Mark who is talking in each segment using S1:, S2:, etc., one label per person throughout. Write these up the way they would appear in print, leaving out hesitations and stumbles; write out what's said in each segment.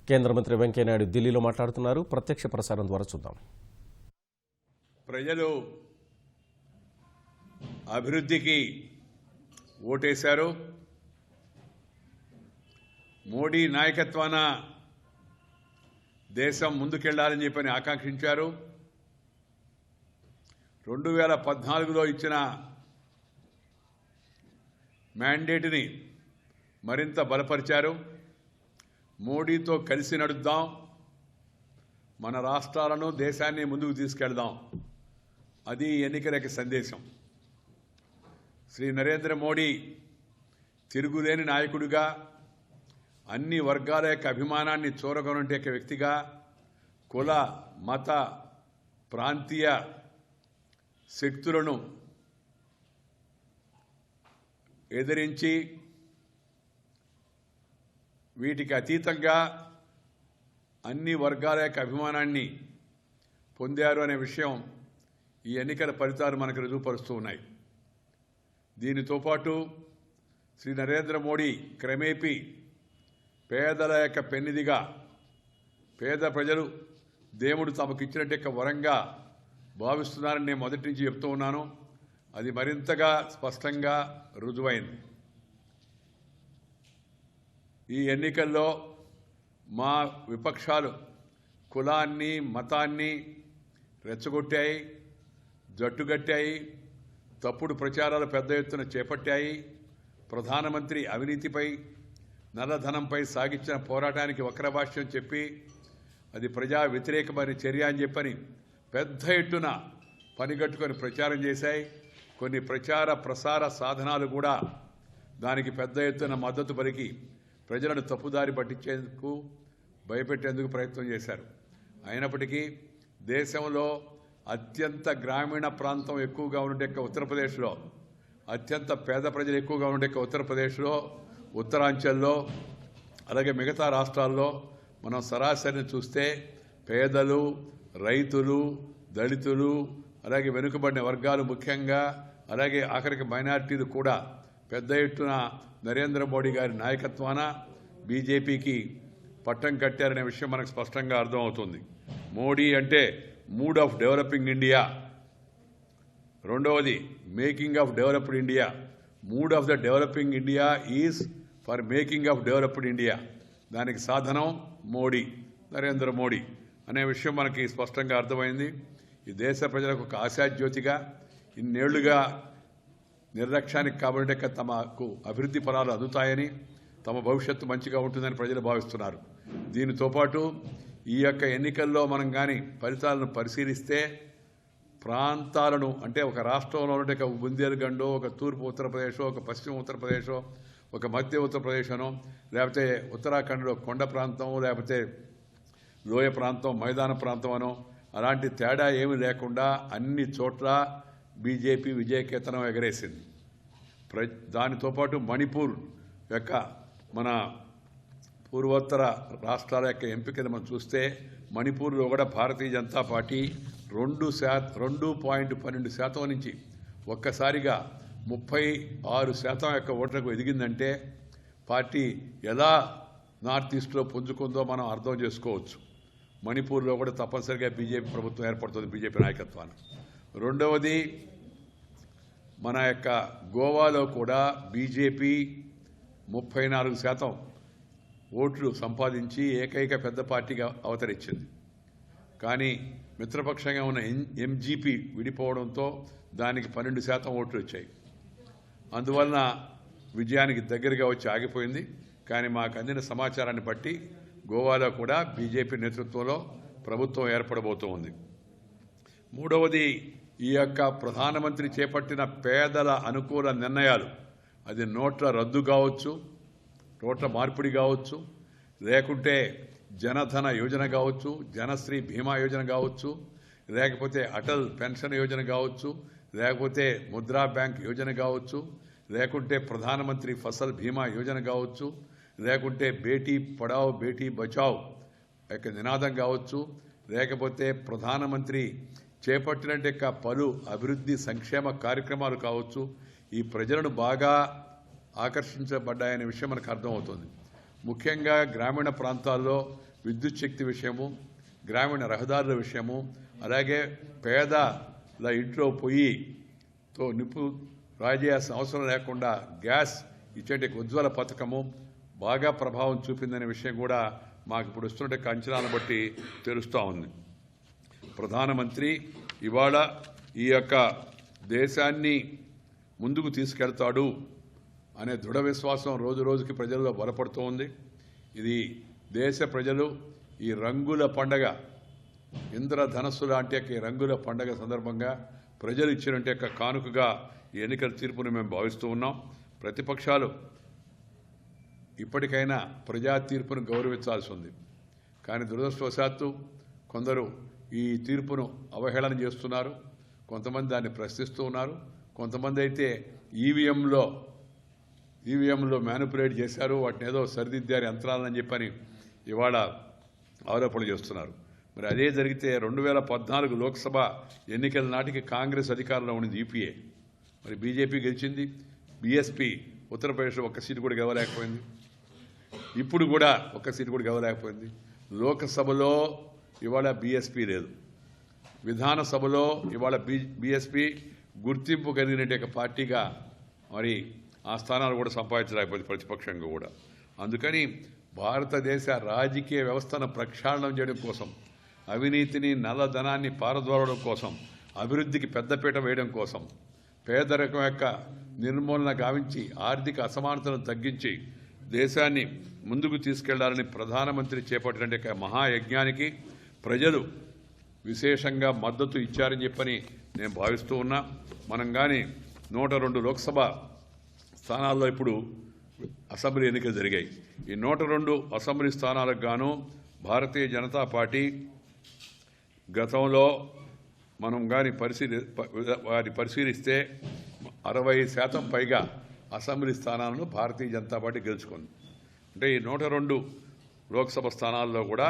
S1: కేంద్ర మంత్రి వెంకయ్యనాయుడు ఢిల్లీలో మాట్లాడుతున్నారు. ప్రత్యక్ష ప్రసారం ద్వారా చూద్దాం.
S2: ప్రజలు అభివృద్ధికి ఓటేశారు. మోడీ నాయకత్వాన దేశం ముందుకెళ్లాలని చెప్పని ఆకాంక్షించారు. 2014లో ఇచ్చిన మ్యాండేట్ని మరింత బలపరిచారు. మోడీతో కలిసి నడుద్దాం, మన రాష్ట్రాలను దేశాన్ని ముందుకు తీసుకెళ్దాం, అది ఎన్నికల సందేశం. శ్రీ నరేంద్ర మోడీ తిరుగులేని నాయకుడిగా, అన్ని వర్గాల యొక్క అభిమానాన్ని చూరగొనే వ్యక్తిగా, కుల మత ప్రాంతీయ శక్తులను ఎదిరించి వీటికి అతీతంగా అన్ని వర్గాల యొక్క అభిమానాన్ని పొందారు అనే విషయం ఈ ఎన్నికల ఫలితాలు మనకు రుజువుపరుస్తూ ఉన్నాయి. దీనితో పాటు శ్రీ నరేంద్ర మోడీ క్రమేపీ పేదల యొక్క పెన్నిదిగా, పేద ప్రజలు దేవుడు తమకు ఇచ్చినట్టు వరంగా భావిస్తున్నారని నేను మొదటి నుంచి చెప్తూ ఉన్నాను. అది మరింతగా స్పష్టంగా రుజువైంది. ఈ ఎన్నికల్లో మా విపక్షాలు కులాన్ని మతాన్ని రెచ్చగొట్టాయి, జట్టుగట్టాయి, తప్పుడు ప్రచారాలు పెద్ద ఎత్తున చేపట్టాయి. ప్రధానమంత్రి అవినీతిపై, నల్లధనంపై సాగించిన పోరాటానికి వక్రభాష్యం చెప్పి అది ప్రజా వ్యతిరేకమైన చర్య అని చెప్పని పెద్ద ఎత్తున పనిగట్టుకొని ప్రచారం చేశాయి. కొన్ని ప్రచార ప్రసార సాధనాలు కూడా దానికి పెద్ద ఎత్తున మద్దతు పలికి ప్రజలను తప్పుదారి పట్టించేందుకు, భయపెట్టేందుకు ప్రయత్నం చేశారు. అయినప్పటికీ దేశంలో అత్యంత గ్రామీణ ప్రాంతం ఎక్కువగా ఉండే ఉత్తరప్రదేశ్లో, అత్యంత పేద ప్రజలు ఎక్కువగా ఉండే ఉత్తరప్రదేశ్లో, ఉత్తరాంచల్లో, అలాగే మిగతా రాష్ట్రాల్లో మనం సరాసరిని చూస్తే పేదలు, రైతులు, దళితులు, అలాగే వెనుకబడిన వర్గాలు ముఖ్యంగా, అలాగే ఆఖరికి మైనారిటీలు కూడా పెద్ద ఎత్తున నరేంద్ర మోడీ గారి నాయకత్వాన బీజేపీకి పట్టం కట్టారనే విషయం మనకు స్పష్టంగా అర్థమవుతుంది. మోడీ అంటే మూడ్ ఆఫ్ డెవలపింగ్ ఇండియా, రెండవది making of developed India. Mood of the developing India is for making of developed India. దానికి సాధనం మోడీ, నరేంద్ర మోడీ అనే విషయం మనకి స్పష్టంగా అర్థమైంది. ఈ దేశ ప్రజలకు ఒక ఆశాజ్యోతిగా, ఇన్నేళ్లుగా నిర్లక్ష్యానికి కాబట్టి తమకు అభివృద్ధి ఫలాలు అందుతాయని, తమ భవిష్యత్తు మంచిగా ఉంటుందని ప్రజలు భావిస్తున్నారు. దీనితో పాటు ఈ యొక్క ఎన్నికల్లో మనం కానీ ఫలితాలను పరిశీలిస్తే ప్రాంతాలను, అంటే ఒక రాష్ట్రంలో ఉండే ఒక బుందేల్ఖండో, ఒక తూర్పు ఉత్తరప్రదేశో, ఒక పశ్చిమ ఉత్తరప్రదేశో, ఒక మధ్య ఉత్తరప్రదేశనో, లేకపోతే ఉత్తరాఖండ్లో కొండ ప్రాంతం, లేకపోతే లోయ ప్రాంతం, మైదాన ప్రాంతం అనో, అలాంటి తేడా ఏమీ లేకుండా అన్ని చోట్ల బీజేపీ విజయకేతనం ఎగరేసింది. దానితో పాటు మణిపూర్ యొక్క, మన పూర్వోత్తర రాష్ట్రాల యొక్క ఎంపికను మనం చూస్తే మణిపూర్లో కూడా భారతీయ జనతా పార్టీ 2.12% నుంచి ఒక్కసారిగా 36% యొక్క ఓట్లకు ఎదిగిందంటే పార్టీ ఎలా నార్త్ ఈస్ట్లో పుంజుకుందో మనం అర్థం చేసుకోవచ్చు. మణిపూర్లో కూడా తప్పనిసరిగా బీజేపీ ప్రభుత్వం ఏర్పడుతుంది, బీజేపీ నాయకత్వాన్ని. రెండవది మన యొక్క గోవాలో కూడా బీజేపీ 34% ఓట్లు సంపాదించి ఏకైక పెద్ద పార్టీగా అవతరించింది. కానీ మిత్రపక్షంగా ఉన్న ఎంజీపీ విడిపోవడంతో దానికి 12% ఓట్లు వచ్చాయి. అందువలన విజయానికి దగ్గరగా వచ్చి ఆగిపోయింది. కానీ మాకు అందిన సమాచారాన్ని బట్టి గోవాలో కూడా బీజేపీ నేతృత్వంలో ప్రభుత్వం ఏర్పడబోతోంది. మూడవది, ఈ యొక్క ప్రధానమంత్రి చేపట్టిన పేదల అనుకూల నిర్ణయాలు, అది నోట్ల రద్దు కావచ్చు, నోట్ల మార్పిడి కావచ్చు, లేకుంటే జనధన యోజన కావచ్చు, జనశ్రీ బీమా యోజన కావచ్చు, లేకపోతే అటల్ పెన్షన్ యోజన కావచ్చు, లేకపోతే ముద్రా బ్యాంక్ యోజన కావచ్చు, లేకుంటే ప్రధానమంత్రి ఫసల్ బీమా యోజన కావచ్చు, లేకుంటే బేటీ పడావ్ బేటీ బచావ్ యొక్క నినాదం కావచ్చు, లేకపోతే ప్రధానమంత్రి చేపట్టినట్టు పలు అభివృద్ధి సంక్షేమ కార్యక్రమాలు కావచ్చు, ఈ ప్రజలను బాగా ఆకర్షించబడ్డాయనే విషయం మనకు అర్థమవుతుంది. ముఖ్యంగా గ్రామీణ ప్రాంతాల్లో విద్యుత్ శక్తి విషయము, గ్రామీణ రహదారుల విషయము, అలాగే పేదల ఇంట్లో పొయ్యితో నిప్పు రాజేయాల్సిన అవసరం లేకుండా గ్యాస్ ఇచ్చే ఉజ్వల పథకము బాగా ప్రభావం చూపిందనే విషయం కూడా మాకు ఇప్పుడు వస్తున్న అంచనాలను బట్టి తెలుస్తూ ఉంది. ప్రధానమంత్రి ఇవాళ ఈ యొక్క దేశాన్ని ముందుకు తీసుకెళ్తాడు అనే దృఢ విశ్వాసం రోజు రోజుకి ప్రజల్లో బలపడుతూ ఉంది. ఇది దేశ ప్రజలు ఈ రంగుల పండగ, ఇంద్రధనస్సు లాంటి రంగుల పండగ సందర్భంగా ప్రజలు ఇచ్చినట్టు కానుకగా ఈ ఎన్నికల తీర్పును మేము భావిస్తూ ఉన్నాం. ప్రతిపక్షాలు ఇప్పటికైనా ప్రజా తీర్పును గౌరవించాల్సి ఉంది. కానీ దురదృష్టవశాత్తు కొందరు ఈ తీర్పును అవహేళన చేస్తున్నారు, కొంతమంది దాన్ని ప్రశ్నిస్తూ ఉన్నారు, కొంతమంది అయితే ఈవీఎంలో మ్యానిపులేట్ చేశారు, వాటిని ఏదో సరిదిద్దారు యంత్రాలని చెప్పని ఇవాళ ఆరోపణలు చేస్తున్నారు. మరి అదే జరిగితే 2014 లోక్సభ ఎన్నికల నాటికి కాంగ్రెస్ అధికారంలో ఉన్నది యూపీఏ, మరి బీజేపీ గెలిచింది. బీఎస్పీ ఉత్తరప్రదేశ్లో ఒక్క సీటు కూడా గెలవలేకపోయింది, ఇప్పుడు కూడా ఒక్క సీటు కూడా గెలవలేకపోయింది. లోకసభలో ఇవాళ బీఎస్పీ లేదు, విధానసభలో ఇవాళ బీఎస్పీ గుర్తింపు కలిగిన పార్టీగా మరి ఆ స్థానాలు కూడా సంపాదించలేకపోయింది ప్రతిపక్షంగా కూడా. అందుకని భారతదేశ రాజకీయ వ్యవస్థను ప్రక్షాళనం చేయడం కోసం, అవినీతిని నల్లధనాన్ని పారద్రోలడం కోసం, అభివృద్ధికి పెద్దపీట వేయడం కోసం, పేదరికం యొక్క నిర్మూలన గావించి ఆర్థిక అసమానతలను తగ్గించి దేశాన్ని ముందుకు తీసుకెళ్లాలని ప్రధానమంత్రి చేపట్టిన మహాయజ్ఞానికి ప్రజలు విశేషంగా మద్దతు ఇచ్చారని చెప్పని నేను భావిస్తూ ఉన్నా. మనం కానీ 102 లోక్సభ స్థానాల్లో ఇప్పుడు అసెంబ్లీ ఎన్నికలు జరిగాయి. ఈ 102 అసెంబ్లీ స్థానాలకు గాను భారతీయ జనతా పార్టీ గతంలో మనం కానీ పరిశీలిస్తే 60% పైగా అసెంబ్లీ స్థానాలను భారతీయ జనతా పార్టీ గెలుచుకుంది. అంటే ఈ 102 లోక్సభ స్థానాల్లో కూడా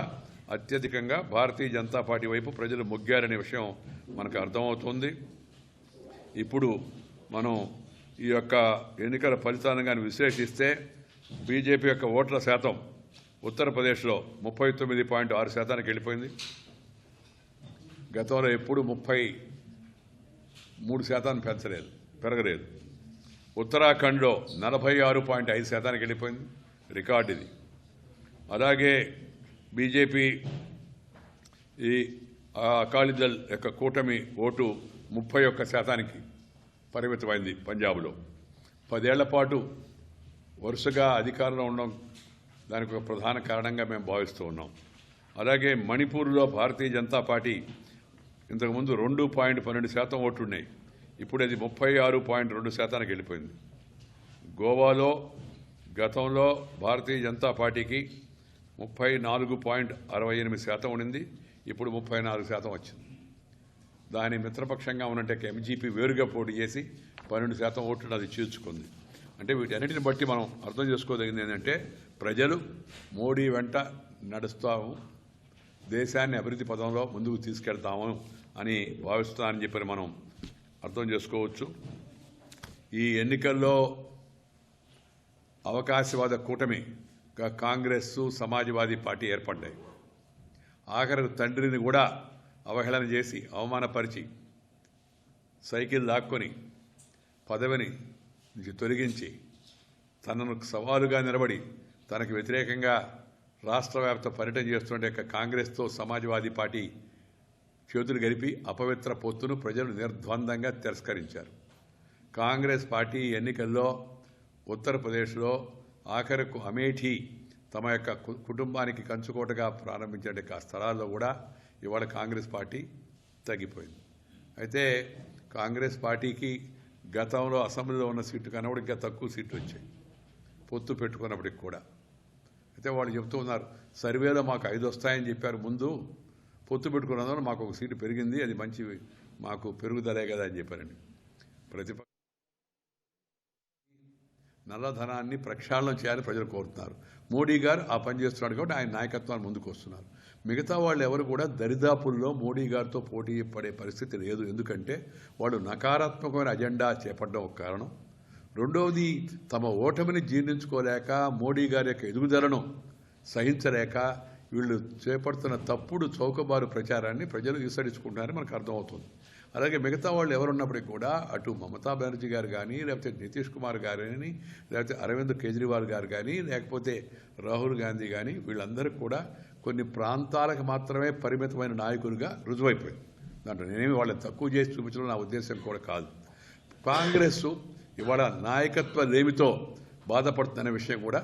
S2: అత్యధికంగా భారతీయ జనతా పార్టీ వైపు ప్రజలు మొగ్గారనే విషయం మనకు అర్థమవుతుంది. ఇప్పుడు మనం ఈ యొక్క ఎన్నికల ఫలితాలను కానీ విశ్లేషిస్తే బీజేపీ యొక్క ఓట్ల శాతం ఉత్తరప్రదేశ్లో 39.6% వెళ్ళిపోయింది. గతంలో ఎప్పుడు 33% పెరగలేదు. ఉత్తరాఖండ్లో 46.5% వెళ్ళిపోయింది, రికార్డు ఇది. అలాగే బీజేపీ ఈ అకాలీదళ్ యొక్క కూటమి ఓటు 31% పరిమితమైంది పంజాబ్లో. 10 ఏళ్ల పాటు వరుసగా అధికారంలో ఉండడం దానికి ఒక ప్రధాన కారణంగా మేము భావిస్తూ ఉన్నాం. అలాగే మణిపూర్లో భారతీయ జనతా పార్టీ ఇంతకుముందు 2.12% ఓట్లున్నాయి, ఇప్పుడు అది 36.2%కి వెళ్ళిపోయింది. గోవాలో గతంలో భారతీయ జనతా పార్టీకి 34.68% ఉండింది, ఇప్పుడు 34% వచ్చింది. దాని మిత్రపక్షంగా ఉన్నట్టే ఎంజీపీ వేరుగా పోటీ చేసి 12% ఓట్లను అది చీల్చుకుంది. అంటే వీటన్నిటిని బట్టి మనం అర్థం చేసుకోదగింది ఏంటంటే ప్రజలు మోడీ వెంట నడుస్తాము, దేశాన్ని అభివృద్ధి పదంలో ముందుకు తీసుకెళ్తాము అని భావిస్తామని చెప్పి మనం అర్థం చేసుకోవచ్చు. ఈ ఎన్నికల్లో అవకాశవాద కూటమిగా కాంగ్రెస్, సమాజ్వాదీ పార్టీ ఏర్పడ్డాయి. ఆఖరికి తండ్రిని కూడా అవహేళన చేసి అవమానపరిచి సైకిల్ లాక్కొని పదవిని నుంచి తొలగించి తనను సవాలుగా నిలబడి తనకు వ్యతిరేకంగా రాష్ట్ర వ్యాప్త పర్యటన చేస్తుంటే కాంగ్రెస్తో సమాజ్వాదీ పార్టీ చేతులు గలిపి అపవిత్ర పొత్తును ప్రజలు నిర్ద్వందంగా తిరస్కరించారు. కాంగ్రెస్ పార్టీ ఎన్నికల్లో ఉత్తరప్రదేశ్లో ఆఖరకు అమేఠీ తమ యొక్క కుటుంబానికి కంచుకోటగా ప్రారంభించే స్థలాల్లో కూడా ఇవాళ కాంగ్రెస్ పార్టీ తగ్గిపోయింది. అయితే కాంగ్రెస్ పార్టీకి గతంలో అసెంబ్లీలో ఉన్న సీటు కన్నా కూడా ఇంకా తక్కువ సీట్లు వచ్చాయి పొత్తు పెట్టుకున్నప్పటికి కూడా. అయితే వాళ్ళు చెప్తూ ఉన్నారు, సర్వేలో మాకు 5 వస్తాయని చెప్పారు ముందు, పొత్తు పెట్టుకున్నందువల్ల మాకు ఒక సీటు పెరిగింది, అది మంచి మాకు పెరుగుదలే కదా అని చెప్పారండి. ప్రతిపక్ష నల్లధనాన్ని ప్రక్షాళన చేయాలని ప్రజలు కోరుతున్నారు. మోడీ గారు ఆ పని చేస్తున్నాడు కాబట్టి ఆయన నాయకత్వాన్ని ముందుకు వస్తున్నారు. మిగతా వాళ్ళు ఎవరు కూడా దరిదాపుల్లో మోడీ గారితో పోటీ పడే పరిస్థితి లేదు. ఎందుకంటే వాళ్ళు నకారాత్మకమైన అజెండా చేపట్టడం ఒక కారణం, రెండవది తమ ఓటమిని జీర్ణించుకోలేక మోడీ గారి యొక్క ఎదుగుదలను సహించలేక వీళ్ళు చేపడుతున్న తప్పుడు చౌకబారు ప్రచారాన్ని ప్రజలు ఈసడించుకుంటున్నారని మనకు అర్థమవుతుంది. అలాగే మిగతా వాళ్ళు ఎవరున్నప్పటికీ కూడా అటు మమతా బెనర్జీ గారు కానీ, లేకపోతే నితీష్ కుమార్ గారు కానీ, లేకపోతే అరవింద్ కేజ్రీవాల్ గారు కానీ, లేకపోతే రాహుల్ గాంధీ కానీ, వీళ్ళందరూ కూడా కొన్ని ప్రాంతాలకు మాత్రమే పరిమితమైన నాయకులుగా రుజువైపోయింది. దాంట్లో నేనేమి వాళ్ళని తక్కువ చేసి చూపించడం నా ఉద్దేశం కూడా కాదు. కాంగ్రెస్ ఇవాళ నాయకత్వ లేమితో బాధపడుతున్న విషయం కూడా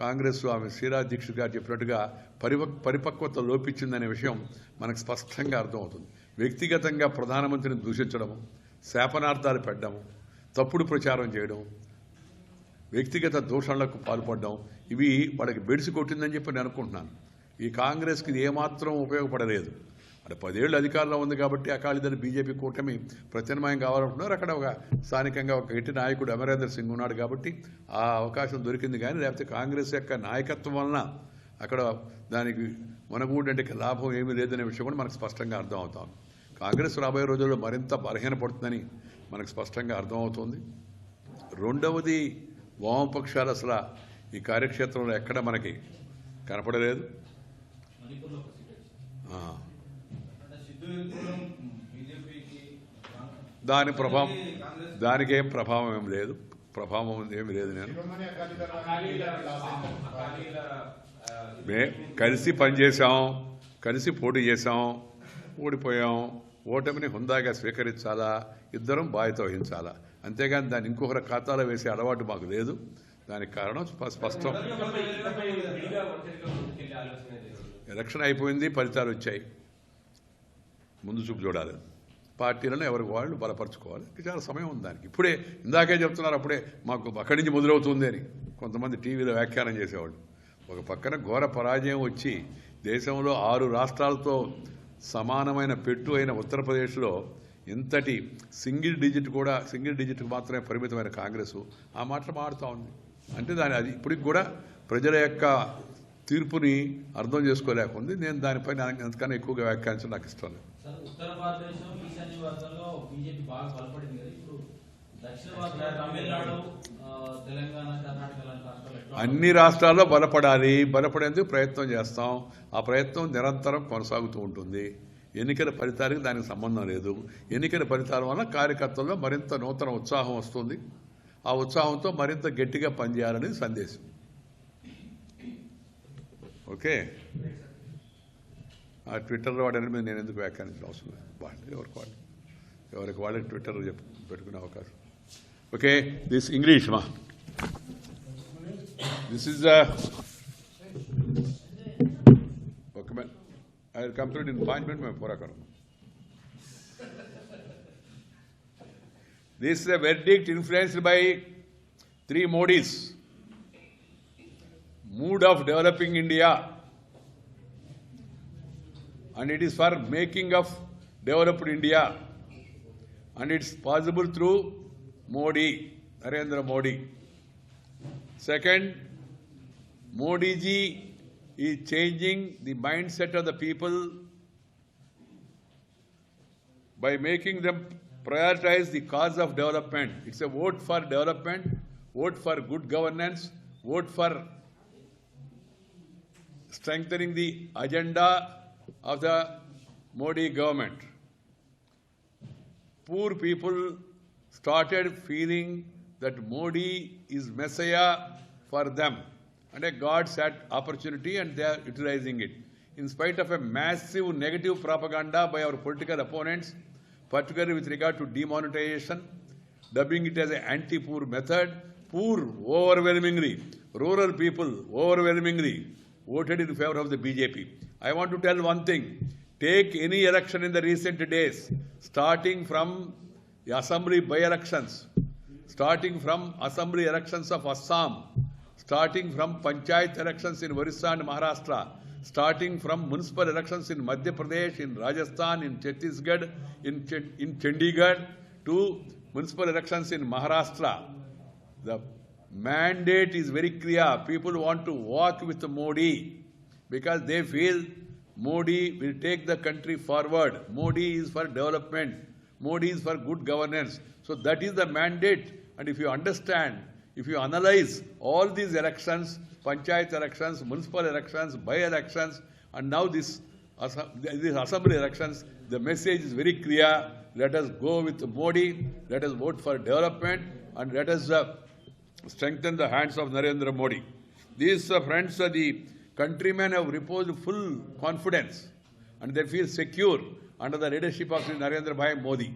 S2: కాంగ్రెస్ ఆమె శ్రీరా దీక్షిత్ గారు చెప్పినట్టుగా పరిపక్వత లోపించిందనే విషయం మనకు స్పష్టంగా అర్థమవుతుంది. వ్యక్తిగతంగా ప్రధానమంత్రిని దూషించడము, శాపనార్థాలు పెట్టడము, తప్పుడు ప్రచారం చేయడం, వ్యక్తిగత దూషణలకు పాల్పడడం, ఇవి వాళ్ళకి బెడిసి కొట్టిందని చెప్పి నేను అనుకుంటున్నాను. ఈ కాంగ్రెస్కి ఇది ఏమాత్రం ఉపయోగపడలేదు. అక్కడ 10 ఏళ్ళు అధికారంలో ఉంది కాబట్టి అకాలీదళ బీజేపీ కూటమి ప్రత్యామ్నాయం కావాలనుకున్నారు. అక్కడ ఒక స్థానికంగా ఒక గట్టి నాయకుడు అమరేందర్ సింగ్ ఉన్నాడు కాబట్టి ఆ అవకాశం దొరికింది. కానీ లేకపోతే కాంగ్రెస్ యొక్క నాయకత్వం వలన అక్కడ దానికి మనగూడంటే లాభం ఏమీ లేదనే విషయం కూడా మనకు స్పష్టంగా అర్థమవుతాం. కాంగ్రెస్ రాబోయే రోజుల్లో మరింత బలహీనపడుతుందని మనకు స్పష్టంగా అర్థమవుతుంది. రెండవది, వామపక్షాలు అసలు ఈ కార్యక్షేత్రంలో ఎక్కడ మనకి కనపడలేదు. దానికేం ప్రభావం ఏం లేదు. ఏమి లేదు. కలిసి పనిచేసాం, కలిసి పోటీ చేసాం, ఓడిపోయాం. ఓటమిని హుందాగా స్వీకరించాలా, ఇద్దరం బాధ్యత వహించాలా. అంతేగాని దాన్ని ఇంకొకరి ఖాతాలో వేసే అలవాటు మాకు లేదు. దానికి కారణం స్పష్టం. ఎలక్షన్ అయిపోయింది, ఫలితాలు వచ్చాయి. ముందు చూపు చూడాలి. పార్టీలను ఎవరికి వాళ్ళు బలపరచుకోవాలి. చాలా సమయం ఉంది దానికి. ఇప్పుడే ఇందాకే చెప్తున్నారు, అప్పుడే మాకు అక్కడి నుంచి మొదలవుతుంది అని కొంతమంది టీవీలో వ్యాఖ్యానం చేసేవాళ్ళు. ఒక పక్కన ఘోర పరాజయం వచ్చి దేశంలో 6 రాష్ట్రాలతో సమానమైన పెట్టు అయిన ఉత్తరప్రదేశ్లో ఇంతటి సింగిల్ డిజిట్ మాత్రమే పరిమితమైన కాంగ్రెస్ ఆ మాటలు మాడుతూ ఉంది. అంటే అది ఇప్పటికి కూడా ప్రజల యొక్క తీర్పుని అర్థం చేసుకోలేకుంది. నేను దానిపైన అంతకన్నా ఎక్కువగా వ్యాఖ్యానించడం నాకు ఇష్టం లేదు. అన్ని రాష్ట్రాల్లో బలపడేందుకు ప్రయత్నం చేస్తాం. ఆ ప్రయత్నం నిరంతరం కొనసాగుతూ ఉంటుంది. ఎన్నికల ఫలితానికి దానికి సంబంధం లేదు. ఎన్నికల ఫలితాల వల్ల కార్యకర్తల్లో మరింత నూతన ఉత్సాహం వస్తుంది. ఆ ఉత్సాహంతో మరింత గట్టిగా పనిచేయాలనేది సందేశం. ఓకే, ఆ ట్విట్టర్లో వాడని మీద నేను ఎందుకు వ్యాఖ్యానించిన అవసరం లేదు. ఎవరికి వాళ్ళకి ట్విట్టర్ పెట్టుకునే అవకాశం. ఓకే, దిస్ ఇంగ్లీష్ మా this is okay man. I will complete in 5 minutes. मैं पूरा करूँगा. This is a verdict influenced by 3 Modis. Mood of developing India, and it is for making of developed India, and it's possible through Modi, Narendra Modi. Second, Modi ji is changing the mindset of the people by making them prioritize the cause of development. It's a vote for development, vote for good governance, vote for strengthening the agenda of the Modi government. Poor people started feeling that Modi is Messiah for them and a God-set opportunity, and they are utilizing it. In spite of a massive negative propaganda by our political opponents, particularly with regard to demonetization, dubbing it as an anti-poor method, poor overwhelmingly, rural people overwhelmingly voted in favor of the BJP. I want to tell one thing. Take any election in the recent days, starting from the assembly by-elections, starting from assembly elections of Assam, starting from Panchayat elections in Orissa and Maharashtra, starting from municipal elections in Madhya Pradesh, in Rajasthan, in Chhattisgarh, in Chandigarh, to municipal elections in Maharashtra. The mandate is very clear. People want to walk with Modi because they feel Modi will take the country forward. Modi is for development. Modi is for good governance. So that is the mandate And if you understand, if you analyze all these elections, panchayat elections, municipal elections, by-elections, and now these assembly elections, the message is very clear. Let us go with Modi, let us vote for development, and let us strengthen the hands of Narendra Modi. These friends, the countrymen have reposed full confidence and they feel secure under the leadership of Narendra Bhai Modi.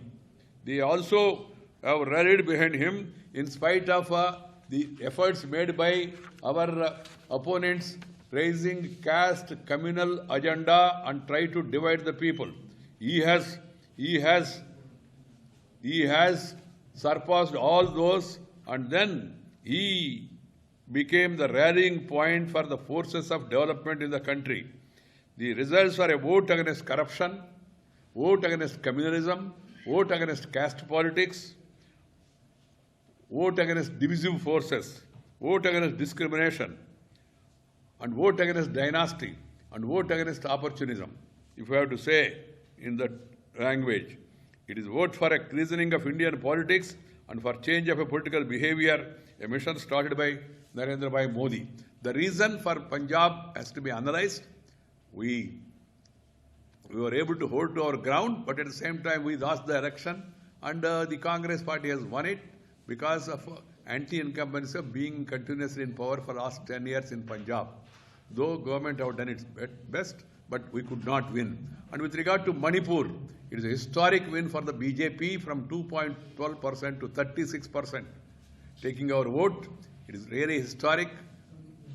S2: They also have rallied behind him in spite of the efforts made by our opponents raising caste communal agenda and try to divide the people. He has surpassed all those, and then he became the rallying point for the forces of development in the country. The results are a vote against corruption, vote against communalism, vote against caste politics, vote against divisive forces, vote against discrimination, and vote against dynasty, and vote against opportunism. If I have to say in that language, it is vote for a cleansing of Indian politics and for change of a political behavior, a mission started by Narendra Bhai Modi. The reason for Punjab has to be analyzed. We were able to hold to our ground, but at the same time we lost the election, and the Congress party has won it because of anti-incumbency of being continuously in power for the last 10 years in Punjab. Though government have done its best, but we could not win. And with regard to Manipur, it is a historic win for the BJP from 2.12% to 36%. Taking our vote, it is really historic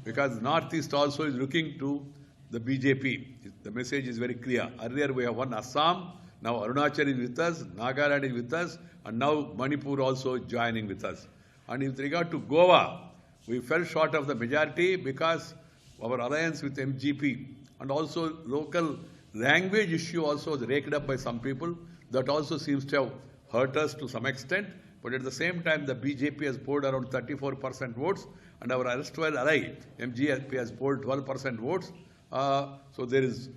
S2: because Northeast also is looking to the BJP. The message is very clear. Earlier we have won Assam, now Arunachal is with us, Nagaland is with us, and now Manipur also joining with us. And with regard to Goa, we fell short of the majority because our alliance with MGP and also local language issue also was raked up by some people. That also seems to have hurt us to some extent. But at the same time, the BJP has polled around 34% votes, and our erstwhile ally, MGP, has polled 12% votes. So there is,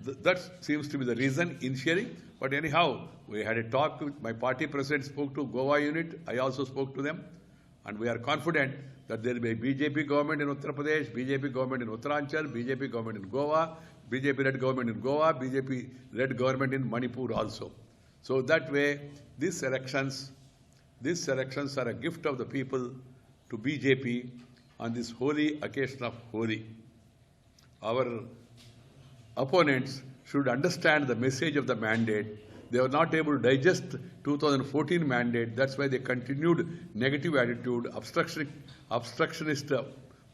S2: that seems to be the reason initially. But anyhow, we had a talk with my party president, spoke to Goa unit. I also spoke to them. And we are confident that there will be a BJP government in Uttar Pradesh, BJP government in Uttaranchal, BJP government in Goa, BJP-led government in Goa, BJP-led government in Manipur also. So that way, these elections are a gift of the people to BJP on this holy occasion of Holi. Our opponents should understand the message of the mandate. They were not able to digest 2014 mandate. That's why they continued negative attitude, obstructionist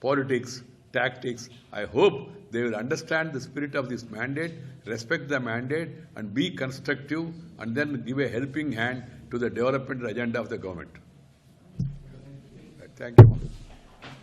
S2: politics, tactics. I hope they will understand the spirit of this mandate, respect the mandate, and be constructive, and then give a helping hand to the development agenda of the government. Thank you.